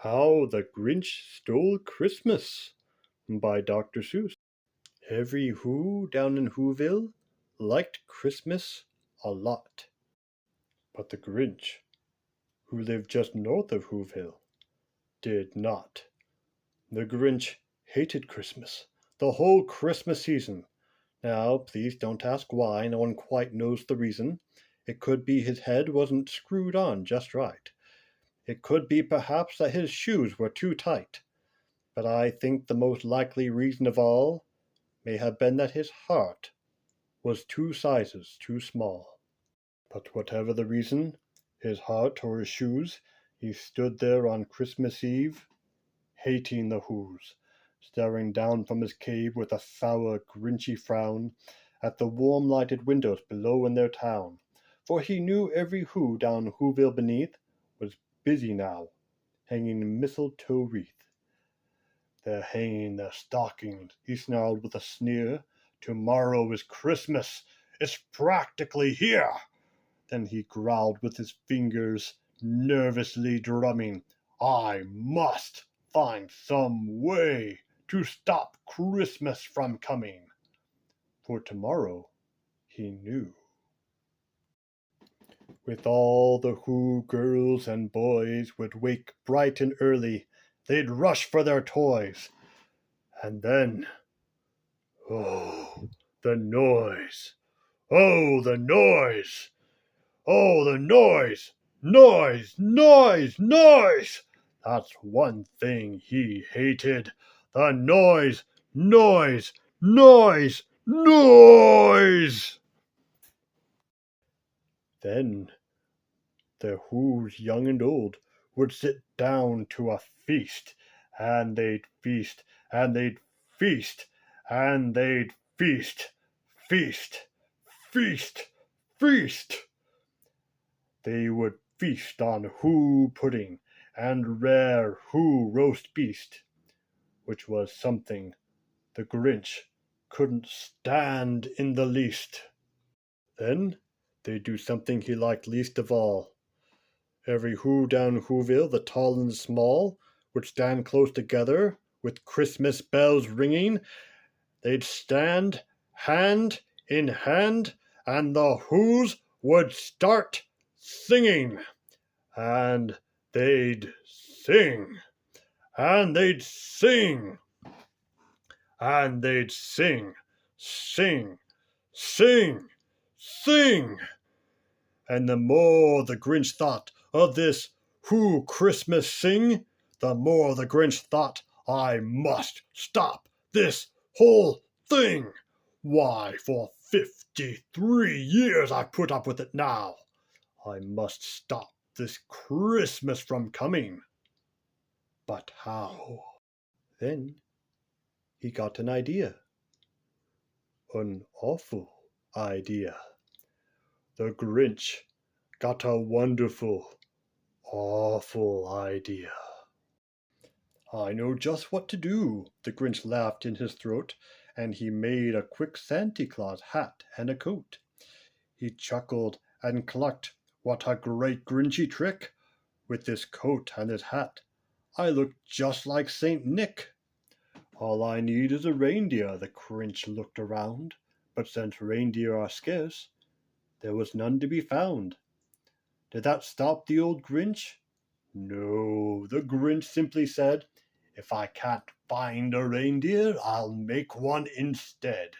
How the Grinch Stole Christmas by Dr. Seuss. Every Who down in Whoville liked Christmas a lot. But the Grinch, who lived just north of Whoville, did not. The Grinch hated Christmas, the whole Christmas season. Now, please don't ask why, no one quite knows the reason. It could be his head wasn't screwed on just right. It could be perhaps that his shoes were too tight. But I think the most likely reason of all may have been that his heart was 2 sizes too small. But whatever the reason, his heart or his shoes, he stood there on Christmas Eve, hating the Whos, staring down from his cave with a sour, grinchy frown at the warm-lighted windows below in their town, for he knew every Who down Whoville beneath was busy now, hanging a mistletoe wreath. They're hanging their stockings, he snarled with a sneer. Tomorrow is Christmas. It's practically here. Then he growled with his fingers nervously drumming. I must find some way to stop Christmas from coming. For tomorrow, he knew. With all the Who girls and boys would wake bright and early, they'd rush for their toys. And then, oh, the noise! Oh, the noise! Oh, the noise! Noise! Noise! Noise! That's one thing he hated. The noise! Noise! Noise! Noise! Then the Whos, young and old, would sit down to a feast, and they'd feast, and they'd feast, and they'd feast, feast, feast, feast. They would feast on Who pudding and rare Who roast beast, which was something the Grinch couldn't stand in the least. Then they'd do something he liked least of all. Every Who down Whoville, the tall and the small, would stand close together, with Christmas bells ringing. They'd stand hand in hand, and the Whos would start singing. And they'd sing. And they'd sing. And they'd sing, sing, sing, sing. And the more the Grinch thought of this Who Christmas sing, the more the Grinch thought, I must stop this whole thing. Why, for 53 years I've put up with it now. I must stop this Christmas from coming. But how? Then he got an idea. An awful idea. The Grinch got a wonderful, awful idea. I know just what to do, the Grinch laughed in his throat, and he made a quick Santa Claus hat and a coat. He chuckled and clucked, what a great Grinchy trick! With this coat and this hat, I look just like Saint Nick. All I need is a reindeer, the Grinch looked around, but since reindeer are scarce, there was none to be found. Did that stop the old Grinch? No, the Grinch simply said, if I can't find a reindeer, I'll make one instead.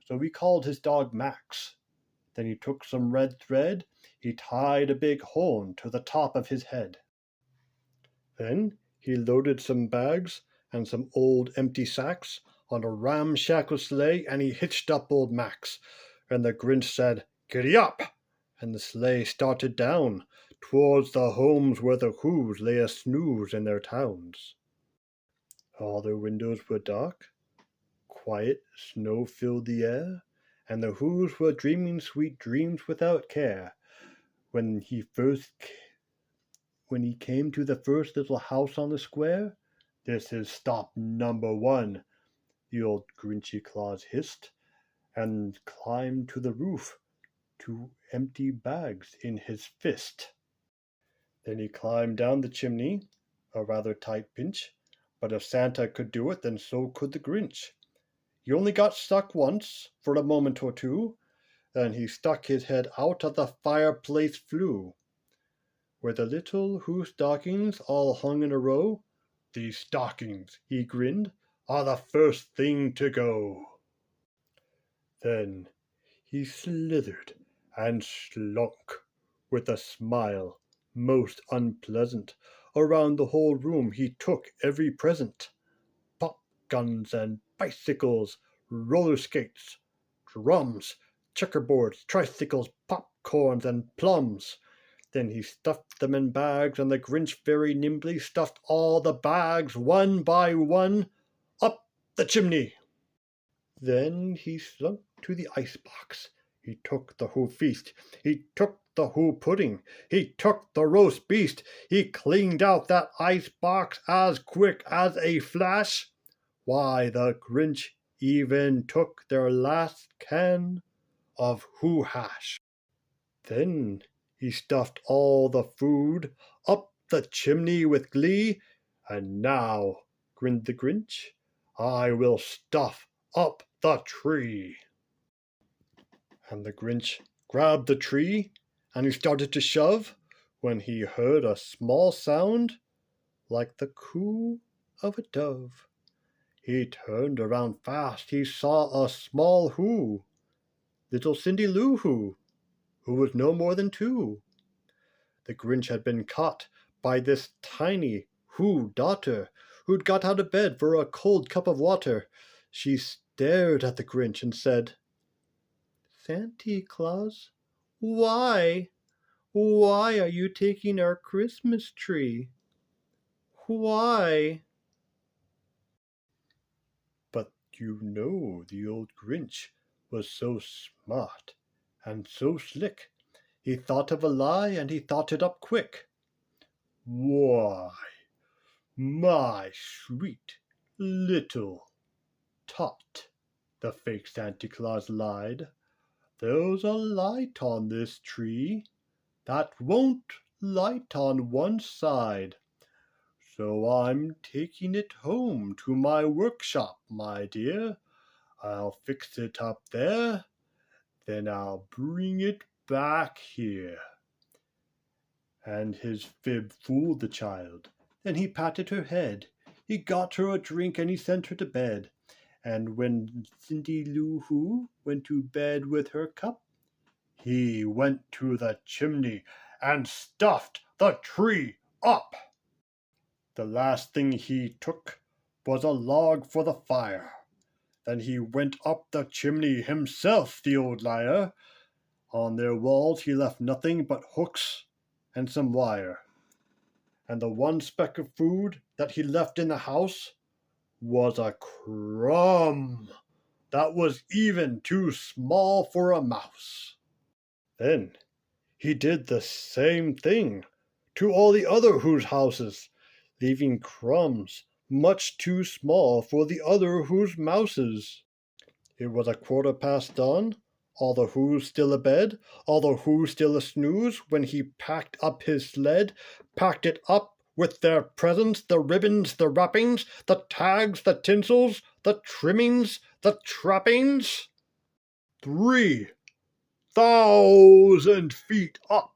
So he called his dog Max. Then he took some red thread, he tied a big horn to the top of his head. Then he loaded some bags and some old empty sacks on a ramshackle sleigh, and he hitched up old Max. And the Grinch said, Giddy up! And the sleigh started down towards the homes where the Whos lay a snooze in their towns. All their windows were dark, quiet snow filled the air, and the Whos were dreaming sweet dreams without care. When he came to the first little house on the square, this is stop number 1, the old Grinchy Claus hissed, and climbed to the roof, 2 empty bags in his fist. Then he climbed down the chimney, a rather tight pinch, but if Santa could do it, then so could the Grinch. He only got stuck once, for a moment or two, then he stuck his head out of the fireplace flue, where the little stockings all hung in a row. These stockings, he grinned, are the first thing to go. Then he slithered and slunk, with a smile most unpleasant. Around the whole room he took every present. Pop guns and bicycles, roller skates, drums, checkerboards, tricycles, popcorns, and plums. Then he stuffed them in bags, and the Grinch very nimbly stuffed all the bags, one by one, up the chimney. Then he slunk to the icebox. He took the whole feast. He took the whole pudding. He took the roast beast. He cleaned out that icebox as quick as a flash. Why, the Grinch even took their last can of who hash. Then he stuffed all the food up the chimney with glee. And now, grinned the Grinch, I will stuff up the tree. And the Grinch grabbed the tree, and he started to shove, when he heard a small sound like the coo of a dove. He turned around fast. He saw a small who, little Cindy Lou Who was no more than 2. The Grinch had been caught by this tiny who daughter, who'd got out of bed for a cold cup of water. She stared at the Grinch and said, "Santa Claus, why are you taking our Christmas tree? Why?" But the old Grinch was so smart and so slick. He thought of a lie, and he thought it up quick. "Why, my sweet little tot," the fake Santa Claus lied, "there's a light on this tree that won't light on one side. So I'm taking it home to my workshop, my dear. I'll fix it up there, then I'll bring it back here." And his fib fooled the child. Then he patted her head. He got her a drink, and he sent her to bed. And when Cindy Lou Who went to bed with her cup, he went to the chimney and stuffed the tree up. The last thing he took was a log for the fire. Then he went up the chimney himself, the old liar. On their walls he left nothing but hooks and some wire. And the one speck of food that he left in the house was a crumb that was even too small for a mouse. Then he did the same thing to all the other whose houses, leaving crumbs much too small for the other whose mouses. It was 1/4 dawn, all the who's still abed, all the who's still a-snooze, when he packed up his sled, packed it up with their presents, the ribbons, the wrappings, the tags, the tinsels, the trimmings, the trappings. 3,000 feet up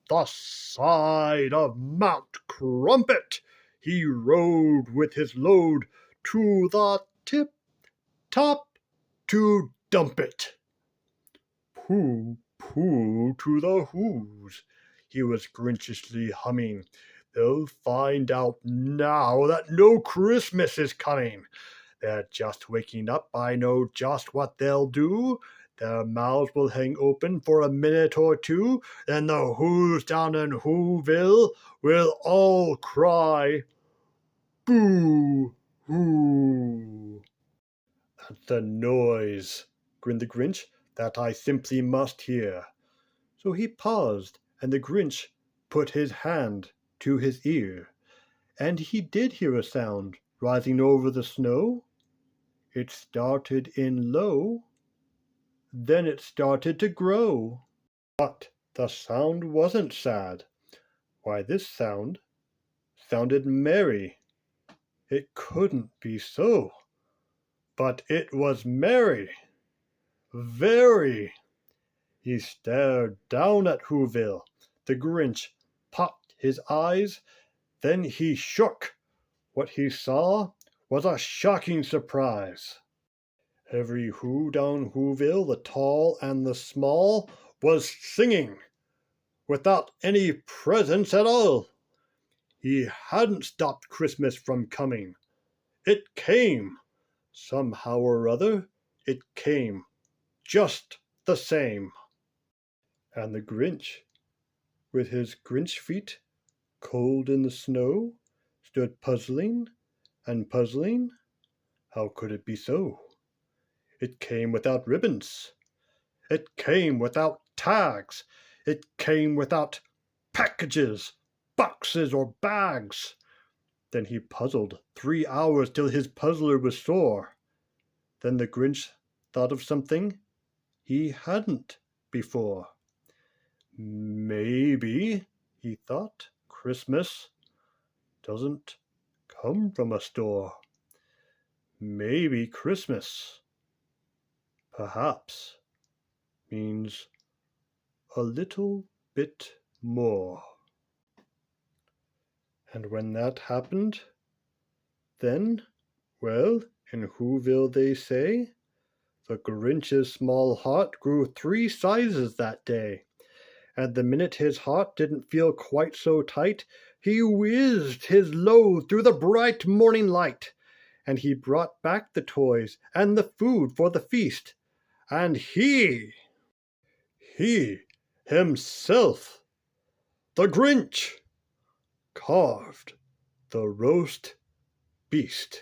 the side of Mount Crumpet, he rode with his load to the tip-top to dump it. Pooh, pooh to the who's, he was grinchishly humming. They'll find out now that no Christmas is coming. They're just waking up, I know just what they'll do. Their mouths will hang open for a minute or two, then the who's down in Whoville will all cry, "Boo-hoo!" "That's the noise," grinned the Grinch, "that I simply must hear." So he paused, and the Grinch put his hand to his ear, and he did hear a sound rising over the snow. It started in low, then it started to grow. But the sound wasn't sad. Why, this sound sounded merry. It couldn't be so. But it was merry. Very. He stared down at Whoville. The Grinch popped his eyes. Then he shook. What he saw was a shocking surprise. Every Who down Whoville, the tall and the small, was singing without any presents at all. He hadn't stopped Christmas from coming. It came. Somehow or other, it came. Just the same. And the Grinch, with his Grinch feet cold in the snow, stood puzzling and puzzling. How could it be so? It came without ribbons. It came without tags. It came without packages, boxes, or bags. Then he puzzled 3 hours till his puzzler was sore. Then the Grinch thought of something he hadn't before. Maybe, he thought, Christmas doesn't come from a store. Maybe Christmas, perhaps, means a little bit more. And when that happened, then, well, in Whoville they say, the Grinch's small heart grew 3 sizes that day. And the minute his heart didn't feel quite so tight, he whizzed his load through the bright morning light. And he brought back the toys and the food for the feast. And he himself, the Grinch, carved the roast beast.